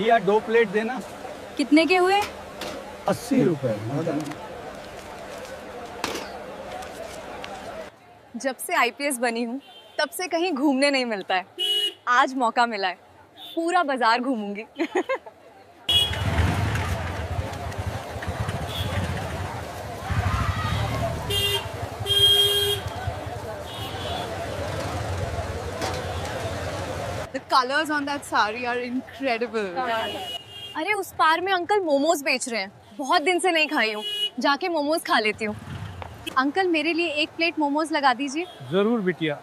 भैया 2 प्लेट देना। कितने के हुए? 80 रुपए। जब से आईपीएस बनी हूँ तब से कहीं घूमने नहीं मिलता है। आज मौका मिला है, पूरा बाजार घूमूंगी। The colors on that sari are incredible. अरे उस पार में अंकल मोमोज बेच रहे हैं, बहुत दिन से नहीं खाई हूँ, जाके मोमोज खा लेती हूँ। अंकल मेरे लिए 1 प्लेट मोमोज लगा दीजिए। जरूर बिटिया।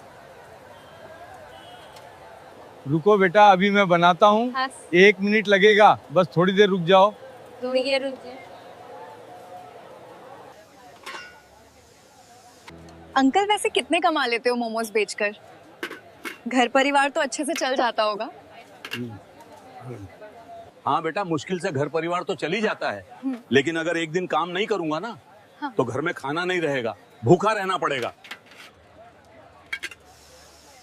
रुको बेटा, अभी मैं बनाता हूँ। हाँ। 1 मिनट लगेगा, बस थोड़ी देर रुक जाओ। रुकिए। अंकल वैसे कितने कमा लेते हो मोमोज बेचकर? घर परिवार तो अच्छे से चल जाता होगा। हाँ बेटा, मुश्किल से घर परिवार तो चल ही जाता है, लेकिन अगर एक दिन काम नहीं करूंगा ना, हाँ। तो घर में खाना नहीं रहेगा, भूखा रहना पड़ेगा।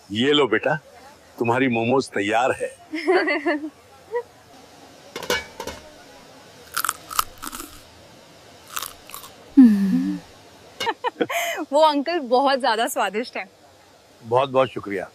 ये लो बेटा, तुम्हारी मोमोज तैयार है। वो अंकल बहुत ज्यादा स्वादिष्ट है। बहुत बहुत शुक्रिया।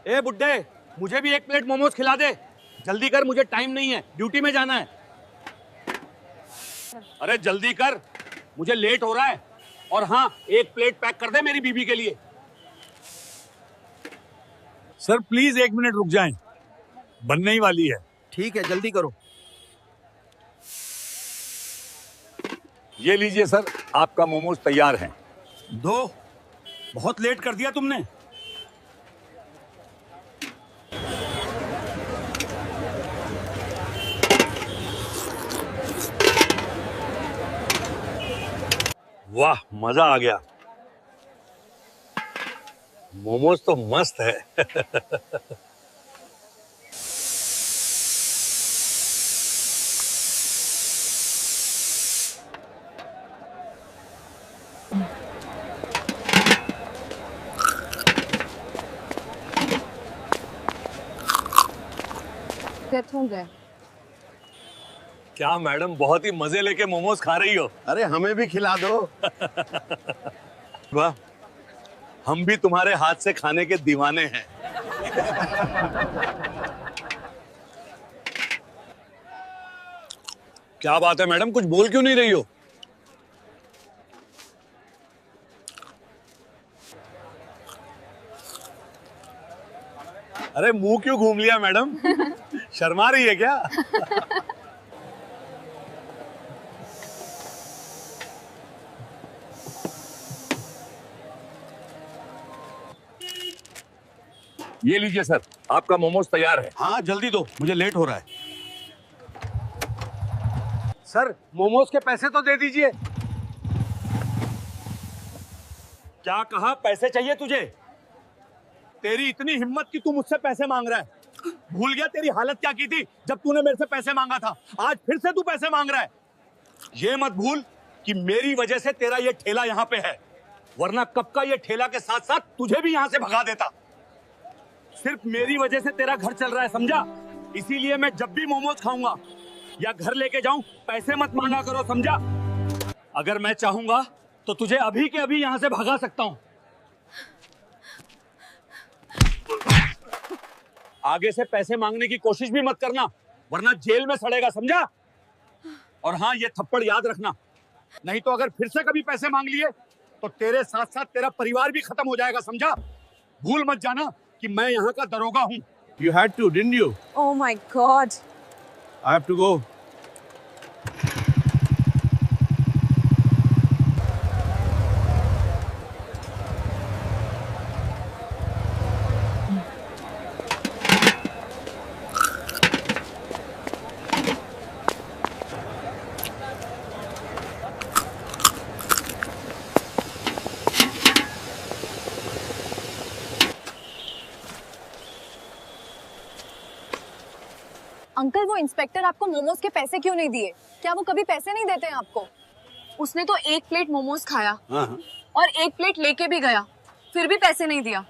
ए बुड्ढे, मुझे भी 1 प्लेट मोमोज खिला दे। जल्दी कर, मुझे टाइम नहीं है, ड्यूटी में जाना है। अरे जल्दी कर, मुझे लेट हो रहा है। और हाँ, 1 प्लेट पैक कर दे मेरी बीबी के लिए। सर प्लीज 1 मिनट रुक जाएं, बनने ही वाली है। ठीक है, जल्दी करो। ये लीजिए सर, आपका मोमोज तैयार है। दो, बहुत लेट कर दिया तुमने। वाह, मजा आ गया। मोमोज तो मस्त है। क्या मैडम, बहुत ही मजे लेके मोमोज खा रही हो। अरे हमें भी खिला दो। वाह, हम भी तुम्हारे हाथ से खाने के दीवाने हैं। क्या बात है मैडम, कुछ बोल क्यों नहीं रही हो? अरे मुंह क्यों घूम लिया मैडम? शर्मा रही है क्या? ये लीजिए सर, आपका मोमोज तैयार है। हाँ जल्दी दो, मुझे लेट हो रहा है। सर मोमोज के पैसे तो दे दीजिए। क्या कहा, पैसे चाहिए तुझे? तेरी इतनी हिम्मत कि तू मुझसे पैसे मांग रहा है। भूल गया तेरी हालत क्या की थी जब तूने मेरे से पैसे मांगा था? आज फिर से तू पैसे मांग रहा है। ये मत भूल कि मेरी वजह से तेरा ये ठेला यहाँ पे है, वरना कब का ये ठेला के साथ साथ तुझे भी यहाँ से भगा देता। सिर्फ मेरी वजह से तेरा घर चल रहा है, समझा? इसीलिए मैं जब भी मोमोज खाऊंगा या घर लेके जाऊं, पैसे मत मांगा करो, समझा? अगर मैं चाहूंगा तो तुझे अभी के अभी यहाँ से भगा सकता हूं। आगे से पैसे मांगने की कोशिश भी मत करना, वरना जेल में सड़ेगा, समझा? और हाँ, ये थप्पड़ याद रखना, नहीं तो अगर फिर से कभी पैसे मांग लिए तो तेरे साथ साथ तेरा परिवार भी खत्म हो जाएगा, समझा? भूल मत जाना कि मैं यहाँ का दरोगा हूँ। You had to, didn't you? Oh my God. I have to go. Uncle वो इंस्पेक्टर आपको मोमोज के पैसे क्यों नहीं दिए? क्या वो कभी पैसे नहीं देते हैं आपको? उसने तो 1 प्लेट मोमोज खाया और 1 प्लेट लेके भी गया, फिर भी पैसे नहीं दिया।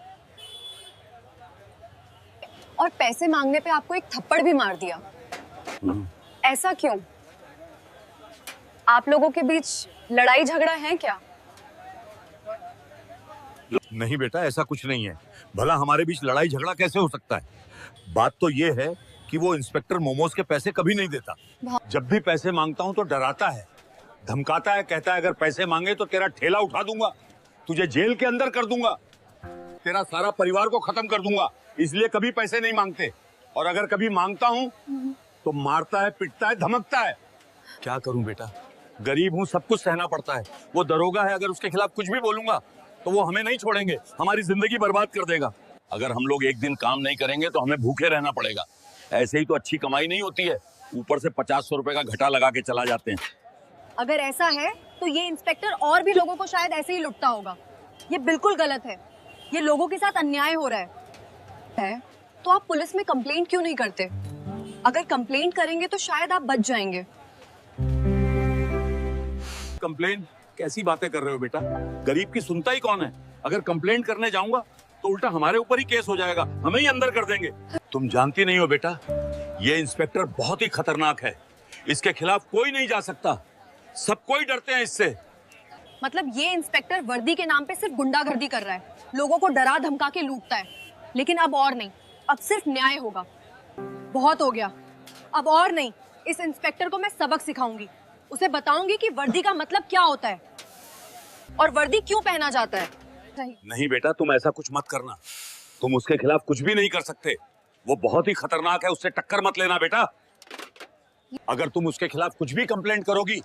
और पैसे मांगने पे आपको एक थप्पड़ भी मार दिया। ऐसा क्यों? आप लोगों के बीच लड़ाई झगड़ा है क्या? नहीं बेटा, ऐसा कुछ नहीं है। भला हमारे बीच लड़ाई झगड़ा कैसे हो सकता है? बात तो ये है कि वो इंस्पेक्टर मोमोज के पैसे कभी नहीं देता। जब भी पैसे मांगता हूँ तो डराता है, धमकाता है, कहता है अगर पैसे मांगे तो तेरा ठेला उठा दूंगा, तुझे जेल के अंदर कर दूंगा, तेरा सारा परिवार को खत्म कर दूंगा। इसलिए कभी पैसे नहीं मांगते। और अगर कभी मांगता हूँ तो मारता है, पिटता है, धमकता है। क्या करूं बेटा, गरीब हूँ, सब कुछ सहना पड़ता है। वो दरोगा है, अगर उसके खिलाफ कुछ भी बोलूंगा तो वो हमें नहीं छोड़ेंगे, हमारी जिंदगी बर्बाद कर देगा। अगर हम लोग एक दिन काम नहीं करेंगे तो हमें भूखे रहना पड़ेगा। ऐसे ही तो अच्छी कमाई नहीं होती है, ऊपर से 50-100 रुपए का घटा लगा के चला जाते हैं। अगर ऐसा है तो ये इंस्पेक्टर और भी लोगों को शायद ऐसे ही लुटता होगा। ये बिल्कुल गलत है। ये लोगों के साथ अन्याय हो रहा है। तो आप पुलिस में कंप्लेंट क्यों नहीं करते? अगर कंप्लेंट करेंगे तो शायद आप बच जाएंगे। कंप्लेन? कैसी बातें कर रहे हो बेटा? गरीब की सुनता ही कौन है? अगर कंप्लेंट करने जाऊंगा तो उल्टा हमारे ऊपर ही केस हो जाएगा, हमें ही अंदर कर देंगे। तुम जानती नहीं हो बेटा, ये इंस्पेक्टर बहुत ही खतरनाक है। इसके खिलाफ कोई नहीं जा सकता, सब कोई डरते हैं इससे। मतलब ये इंस्पेक्टर वर्दी के नाम पे सिर्फ गुंडागर्दी कर रहा है, लोगों को डरा धमका के लूटता है। लेकिन अब और नहीं, अब सिर्फ न्याय होगा। बहुत हो गया, अब और नहीं। इस इंस्पेक्टर को मैं सबक सिखाऊंगी, उसे बताऊंगी कि वर्दी का मतलब क्या होता है और वर्दी क्यों पहना जाता है। नहीं बेटा, तुम ऐसा कुछ मत करना। तुम उसके खिलाफ कुछ भी नहीं कर सकते, वो बहुत ही खतरनाक है, उससे टक्कर मत लेना बेटा। अगर तुम उसके खिलाफ कुछ भी कंप्लेंट करोगी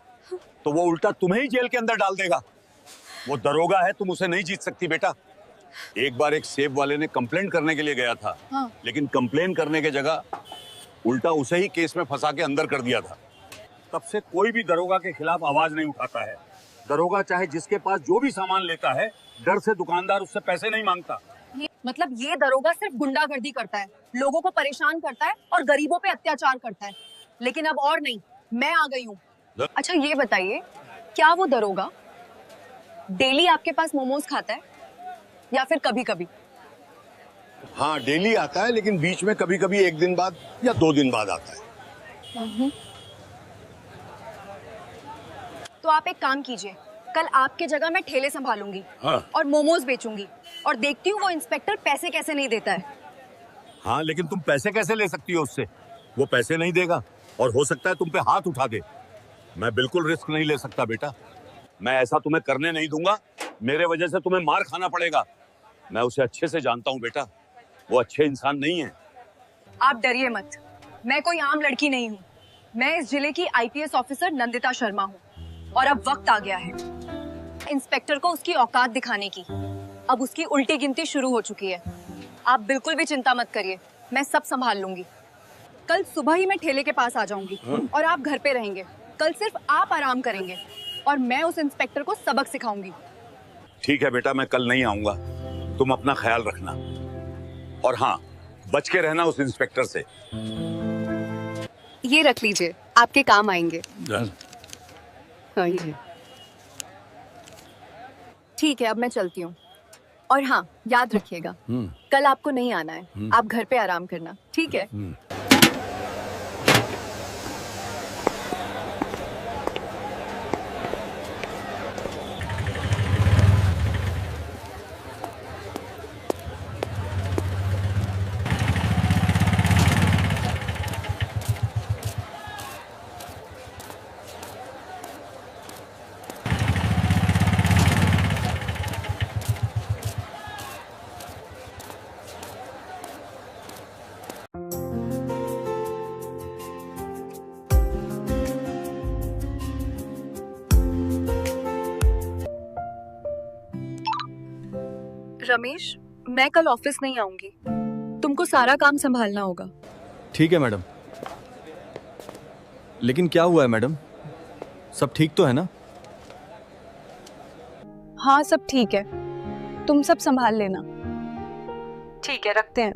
तो वो उल्टा तुम्हें ही जेल के अंदर डाल देगा। वो दरोगा है, तुम उसे नहीं जीत सकती बेटा। एक बार एक सेब वाले ने कंप्लेंट करने के लिए गया था, लेकिन कंप्लेन करने के जगह उल्टा उसे ही केस में फंसा के अंदर कर दिया था। तब से कोई भी दरोगा के खिलाफ आवाज नहीं उठाता है। दरोगा चाहे जिसके पास जो भी सामान लेता है, डर से दुकानदार उससे पैसे नहीं मांगता। मतलब ये दरोगा सिर्फ गुंडागर्दी करता है, लोगों को परेशान करता है और गरीबों पे अत्याचार करता है। लेकिन अब और नहीं, मैं आ गई हूँ। अच्छा ये बताइए, क्या वो दरोगा डेली आपके पास मोमोज खाता है या फिर कभी कभी? हाँ, डेली आता है, लेकिन बीच में कभी कभी 1 दिन बाद या 2 दिन बाद आता है। तो आप एक काम कीजिए, कल आपके जगह मैं ठेले संभालूंगी और मोमोज बेचूंगी और देखती हूँ वो इंस्पेक्टर पैसे कैसे नहीं देता है। हाँ, लेकिन तुम पैसे कैसे ले सकती हो उससे? वो पैसे नहीं देगा और हो सकता है तुम पे हाथ उठा दे। मैं बिल्कुल रिस्क नहीं ले सकता बेटा। मैं ऐसा तुम्हें करने नहीं दूंगा, मेरे वजह से तुम्हें मार खाना पड़ेगा। मैं उसे अच्छे से जानता हूँ बेटा, वो अच्छे इंसान नहीं है। आप डरिए मत, मैं कोई आम लड़की नहीं हूँ। मैं इस जिले की IPS ऑफिसर नंदिता शर्मा हूँ और अब वक्त आ गया है इंस्पेक्टर को उसकी औकात दिखाने की। अब उसकी उल्टी गिनती शुरू हो चुकी है। आप बिल्कुल भी चिंता मत करिए, मैं सब संभाल लूंगी। कल सुबह ही मैं ठेले के पास आ जाऊंगी और आप घर पे रहेंगे। कल सिर्फ आप आराम करेंगे और मैं उस इंस्पेक्टर को सबक सिखाऊंगी। ठीक है बेटा, मैं कल नहीं आऊंगा, तुम अपना ख्याल रखना। और हाँ, बच के रहना उस इंस्पेक्टर से। ये रख लीजिए, आपके काम आएंगे। हाँ जी। ठीक है, अब मैं चलती हूँ। और हाँ, याद रखिएगा, कल आपको नहीं आना है, आप घर पे आराम करना, ठीक है? रमेश, मैं कल ऑफिस नहीं आऊंगी, तुमको सारा काम संभालना होगा। ठीक है मैडम। लेकिन क्या हुआ है मैडम, सब ठीक तो है ना? हाँ, सब ठीक है, तुम सब संभाल लेना। ठीक है, रखते हैं।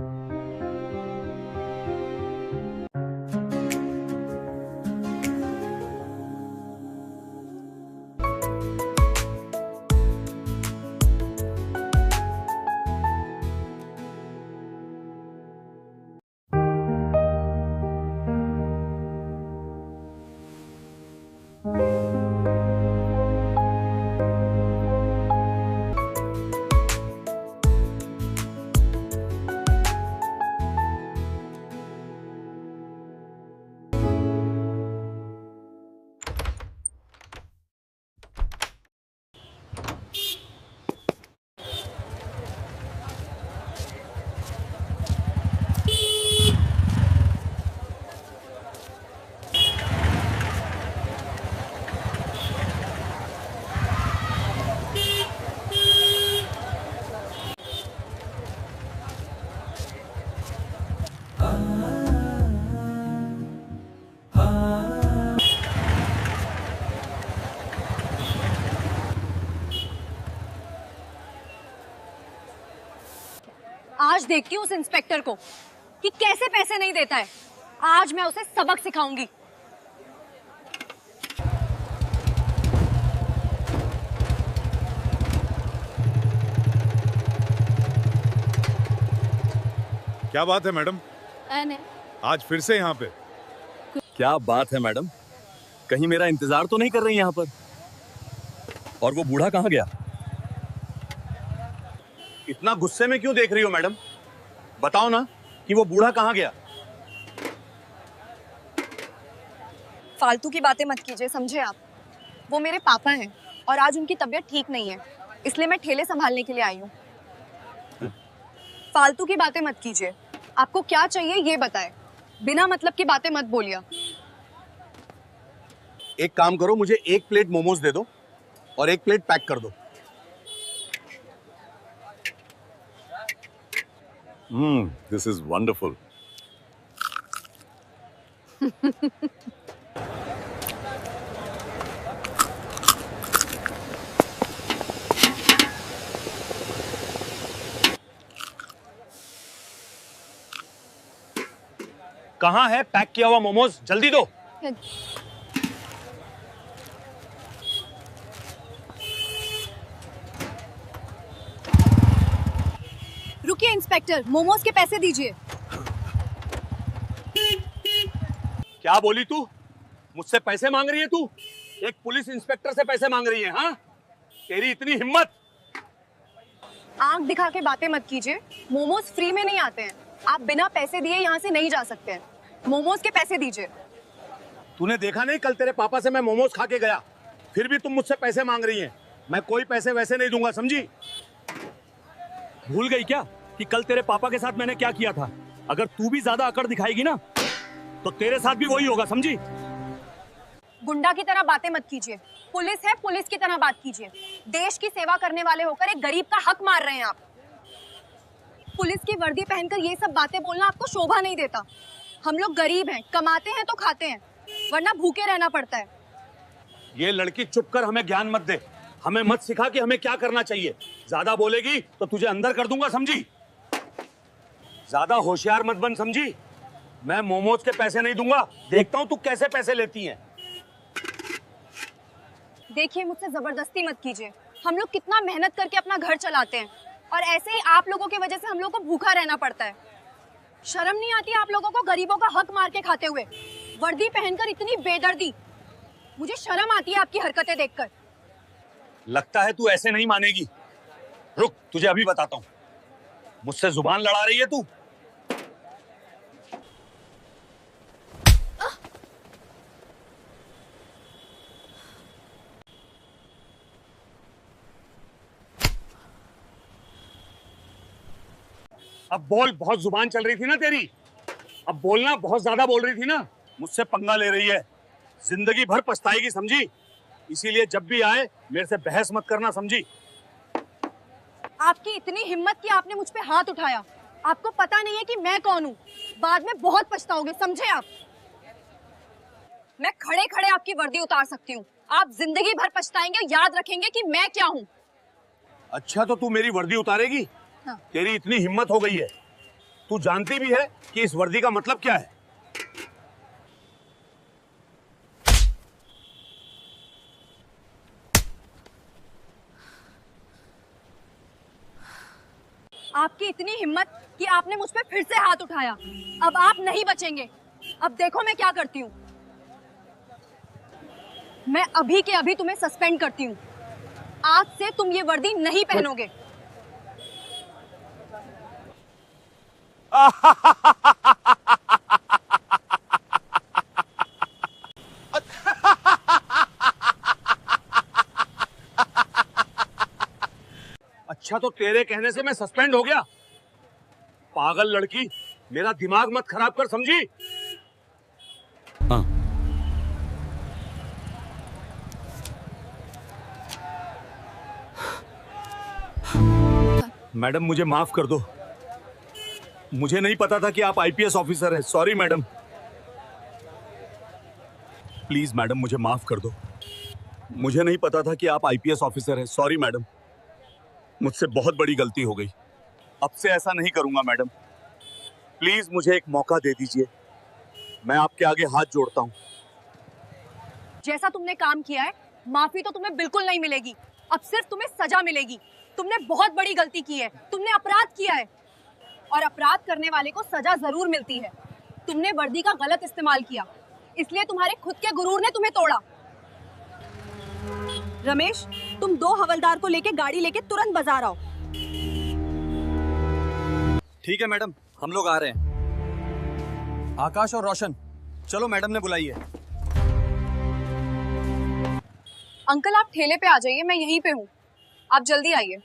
आज देखती हूँ उस इंस्पेक्टर को कि कैसे पैसे नहीं देता है। आज मैं उसे सबक सिखाऊंगी। क्या बात है मैडम, आज फिर से यहाँ पे? क्या बात है मैडम, कहीं मेरा इंतजार तो नहीं कर रही यहाँ पर? और वो बूढ़ा कहाँ गया? इतना गुस्से में क्यों देख रही हो मैडम? बताओ ना कि वो बूढ़ा कहाँ गया? फालतू की बातें मत कीजिए, समझे आप? वो मेरे पापा हैं और आज उनकी तबीयत ठीक नहीं है, इसलिए मैं ठेले संभालने के लिए आई हूँ। फालतू की बातें मत कीजिए। आपको क्या चाहिए ये बताएं। बिना मतलब की बातें मत बोलिए। एक काम करो, मुझे 1 प्लेट मोमोज दे दो और 1 प्लेट पैक कर दो। This is wonderful. कहाँ है पैक किया हुआ मोमोज? जल्दी दो। रुकिए इंस्पेक्टर, मोमोज के पैसे दीजिए। क्या बोली तू? मुझसे पैसे मांग रही है तू? एक पुलिस इंस्पेक्टर से पैसे मांग रही है? हाँ, तेरी इतनी हिम्मत? आंख दिखा के बातें मत कीजिए। मोमोज फ्री में नहीं आते हैं। आप बिना पैसे दिए यहाँ से नहीं जा सकते हैं। मोमोज के पैसे दीजिए। तूने देखा नहीं, कल तेरे पापा से मैं मोमोज खा के गया, फिर भी तुम मुझसे पैसे मांग रही हैं। मैं कोई पैसे वैसे नहीं दूंगा, समझी? भूल गई क्या कि कल तेरे पापा के साथ मैंने क्या किया था? अगर तू भी ज्यादा अकड़ दिखाएगी ना तो तेरे साथ भी वही होगा, समझी? गुंडा की तरह बातें मत कीजिए। पुलिस है, पुलिस की तरह बात कीजिए। देश की सेवा करने वाले होकर एक गरीब का हक मार रहे हैं आप। पुलिस की वर्दी पहनकर ये सब बातें बोलना आपको शोभा नहीं देता। हम लोग गरीब हैं, कमाते हैं तो खाते हैं, वरना भूखे रहना पड़ता है। ये लड़की चुप कर, हमें ज्ञान मत दे। हमें मत सिखा कि हमें क्या करना चाहिए। ज्यादा बोलेगी तो तुझे अंदर कर दूंगा, समझी? ज्यादा होशियार मत बन, समझी? मैं मोमोज के पैसे नहीं दूंगा। देखता हूं तू कैसे पैसे लेती हैं। देखिए, मुझसे जबरदस्ती मत कीजिए। हम लोग कितना मेहनत करके अपना घर चलाते हैं और ऐसे ही आप लोगों की वजह से हम लोग को भूखा रहना पड़ता है। शर्म नहीं आती आप लोगों को गरीबों का हक मार के खाते हुए? वर्दी पहनकर इतनी बेदर्दी, मुझे शर्म आती है आपकी हरकतें देखकर। लगता है तू ऐसे नहीं मानेगी। रुक, तुझे अभी बताता हूं। मुझसे जुबान लड़ा रही है तू? अब बोल, बहुत जुबान चल रही थी ना तेरी। अब बोलना, बहुत ज्यादा बोल रही थी ना। मुझसे पंगा ले रही है, जिंदगी भर पछताएगी, समझी? इसीलिए जब भी आए मेरे से बहस मत करना, समझी? आपकी इतनी हिम्मत कि आपने मुझ पे हाथ उठाया। आपको पता नहीं है कि मैं कौन हूँ। बाद में बहुत पछताओगे, समझे आप? मैं खड़े खड़े आपकी वर्दी उतार सकती हूँ। आप जिंदगी भर पछताएंगे, याद रखेंगे कि मैं क्या हूँ। अच्छा, तो तू मेरी वर्दी उतारेगी? हाँ। तेरी इतनी हिम्मत हो गई है। तू जानती भी है कि इस वर्दी का मतलब क्या है? आपकी इतनी हिम्मत कि आपने मुझ पे फिर से हाथ उठाया। अब आप नहीं बचेंगे। अब देखो मैं क्या करती हूँ। मैं अभी के अभी तुम्हें सस्पेंड करती हूँ। आज से तुम ये वर्दी नहीं पहनोगे। अच्छा, तो तेरे कहने से मैं सस्पेंड हो गया? पागल लड़की, मेरा दिमाग मत खराब कर, समझी? हाँ। मैडम, मुझे माफ कर दो। मुझे नहीं पता था कि आप आईपीएस ऑफिसर हैं। Sorry madam. प्लीज मैडम, मुझे माफ कर दो। मुझे नहीं पता था कि आप आईपीएस ऑफिसर हैं। सॉरी मैडम, मुझसे बहुत बड़ी गलती हो गई। अब से ऐसा नहीं करूंगा मैडम। प्लीज मुझे एक मौका दे दीजिए। मैं आपके आगे हाथ जोड़ता हूँ। जैसा तुमने काम किया है, माफी तो तुम्हें बिल्कुल नहीं मिलेगी। अब सिर्फ तुम्हें सजा मिलेगी। तुमने बहुत बड़ी गलती की है, तुमने अपराध किया है, और अपराध करने वाले को सजा जरूर मिलती है। तुमने वर्दी का गलत इस्तेमाल किया, इसलिए तुम्हारे खुद के गुरूर ने तुम्हें तोड़ा। रमेश, तुम 2 हवलदार को लेके गाड़ी लेके तुरंत बाजार आओ। ठीक है मैडम, हम लोग आ रहे हैं। आकाश और रोशन, चलो मैडम ने बुलाई है। अंकल, आप ठेले पे आ जाइए, मैं यहीं पे हूँ। आप जल्दी आइए।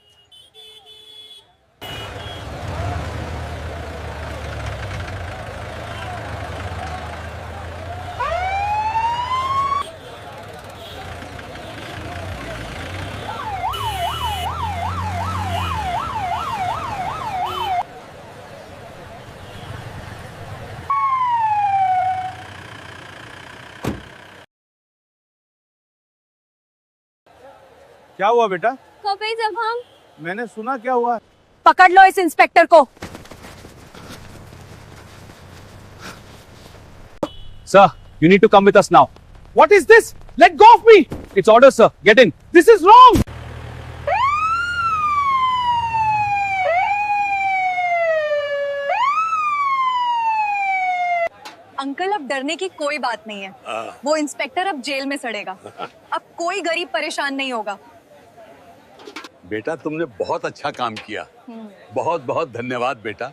क्या हुआ बेटा? कभी जब हम मैंने सुना, क्या हुआ? पकड़ लो इस इंस्पेक्टर को। Sir, you need to come with us now. What is this? Let go of me! It's orders, sir. Get in. This is wrong! Uncle, अब डरने की कोई बात नहीं है। वो इंस्पेक्टर अब जेल में सड़ेगा। अब कोई गरीब परेशान नहीं होगा। बेटा, तुमने बहुत अच्छा काम किया। बहुत बहुत धन्यवाद बेटा।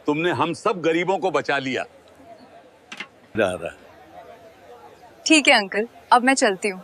तुमने हम सब गरीबों को बचा लिया। ठीक है अंकल, अब मैं चलती हूँ।